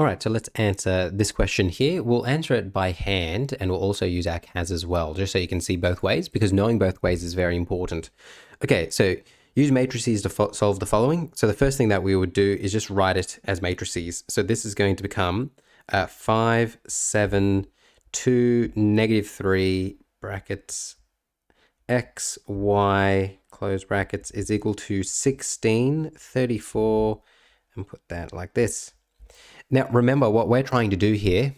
All right, so let's answer this question here. We'll answer it by hand and we'll also use our CAS as well, just so you can see both ways, because knowing both ways is very important. Okay, so use matrices to solve the following. So the first thing that we would do is just write it as matrices. So this is going to become 5, 7, 2, -3, brackets, x, y, close brackets, is equal to 16, 34, and put that like this. Now, remember what we're trying to do here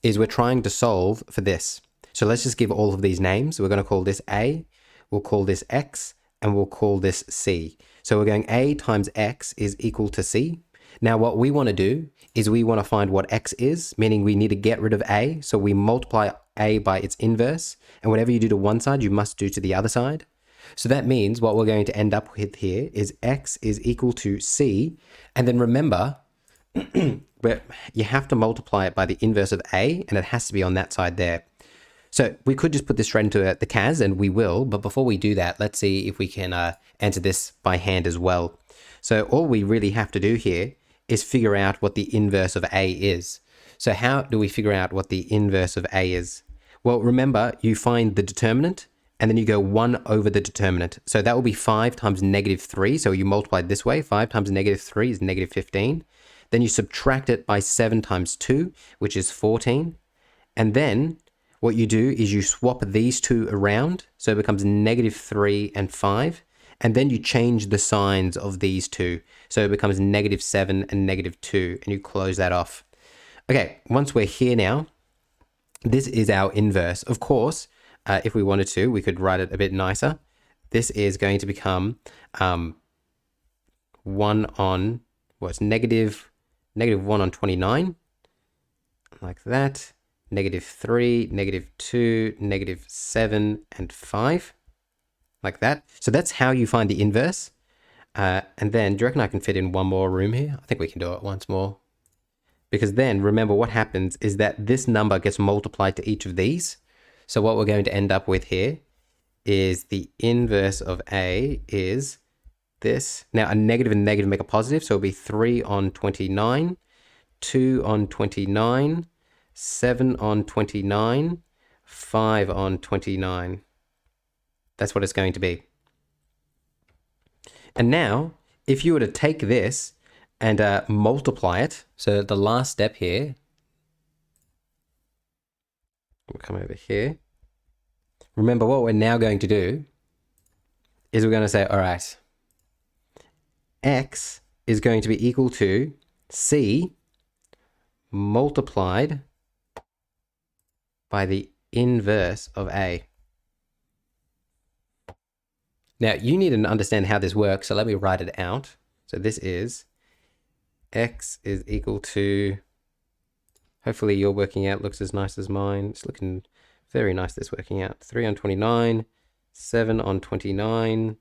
is we're trying to solve for this. So let's just give all of these names. We're going to call this A, we'll call this X, and we'll call this C. So we're going A times X is equal to C. Now, what we want to do is we want to find what X is, meaning we need to get rid of A. So we multiply A by its inverse, and whatever you do to one side, you must do to the other side. So that means what we're going to end up with here is X is equal to C. And then remember, but you have to multiply it by the inverse of A, and it has to be on that side there. So we could just put this straight into the CAS, and we will, but before we do that, let's see if we can answer this by hand as well. So all we really have to do here is figure out what the inverse of A is. So how do we figure out what the inverse of A is? Well, remember, you find the determinant, and then you go 1 over the determinant. So that will be 5 times -3, so you multiply it this way. 5 times -3 is -15. Then you subtract it by 7 times 2, which is 14. And then what you do is you swap these two around. So it becomes -3 and 5. And then you change the signs of these two. So it becomes -7 and -2. And you close that off. Okay, once we're here now, this is our inverse. Of course, if we wanted to, we could write it a bit nicer. This is going to become 1 on, what's -1 on 29, like that, -3, -2, -7, and 5, like that. So that's how you find the inverse. And then, do you reckon I can fit in one more room here? I think we can do it once more. Because then, remember what happens is that this number gets multiplied to each of these. So what we're going to end up with here is the inverse of A is this. Now, a negative and negative make a positive, so it'll be 3 on 29, 2 on 29, 7 on 29, 5 on 29. That's what it's going to be. And now, if you were to take this and multiply it, so the last step here, we'll come over here. Remember, what we're now going to do is we're going to say, all right, X is going to be equal to C multiplied by the inverse of A. Now, you need to understand how this works, so let me write it out. So this is X is equal to, hopefully you're working out looks as nice as mine. It's looking very nice, this working out. 3 on 29, 7 on 29,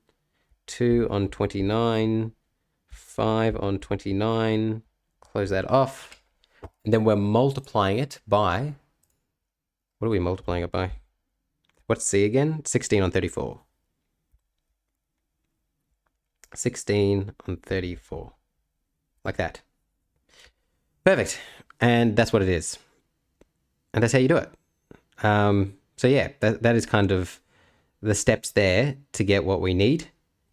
2 on 29, 5 on 29, close that off. And then we're multiplying it by, what are we multiplying it by? What's C again? 16 on 34. 16 on 34. Like that. Perfect. And that's what it is. And that's how you do it. So yeah, that is kind of the steps there to get what we need.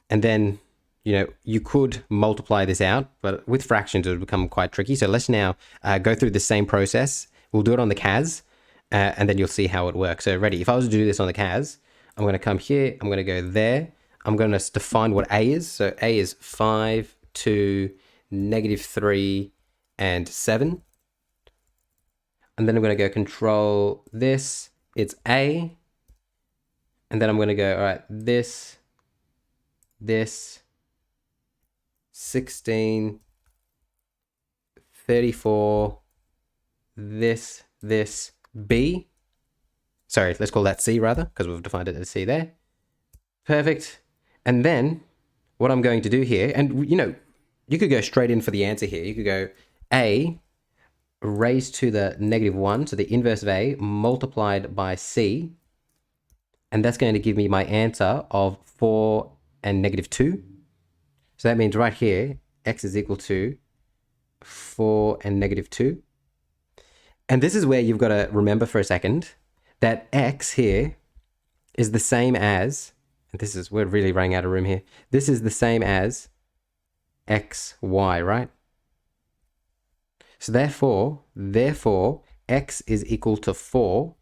And then, you could multiply this out, but with fractions it would become quite tricky. So let's now go through the same process. We'll do it on the CAS, and then you'll see how it works. So ready, if I was to do this on the CAS, I'm going to come here, I'm going to go there. I'm going to define what A is. So A is 5, 2, -3, and 7. And then I'm going to go control this. It's A. And then I'm going to go, all right, this, 16, 34, this, B. Sorry, let's call that C rather, because we've defined it as C there. Perfect. And then what I'm going to do here, and you could go straight in for the answer here. You could go A raised to the -1, so the inverse of A multiplied by C, and that's going to give me my answer of 4 and -2. So that means right here, X is equal to 4 and negative 2. And this is where you've got to remember for a second that x here is the same as, and this is, we're really running out of room here. This is the same as xy, right? So therefore, x is equal to 4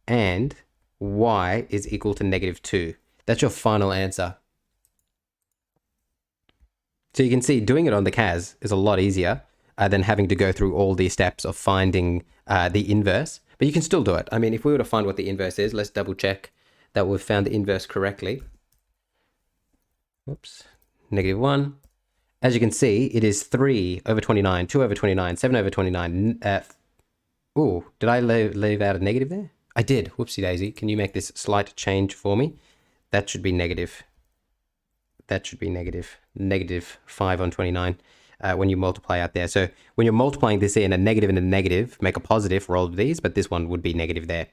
and y is equal to negative 2. That's your final answer. So you can see doing it on the CAS is a lot easier than having to go through all these steps of finding the inverse. But you can still do it. I mean, if we were to find what the inverse is, let's double check that we've found the inverse correctly. Whoops, negative 1. As you can see, it is 3 over 29, 2 over 29, 7 over 29. Oh, did I leave out a negative there? I did. Whoopsie daisy. Can you make this slight change for me? That should be negative. That should be negative. Negative 5 on 29 when you multiply out there. So when you're multiplying this in, a negative and a negative make a positive for all of these, but this one would be negative there.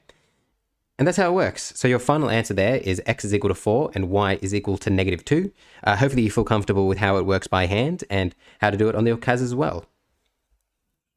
And that's how it works. So your final answer there is x is equal to 4 and y is equal to negative 2. Hopefully you feel comfortable with how it works by hand and how to do it on your CAS as well.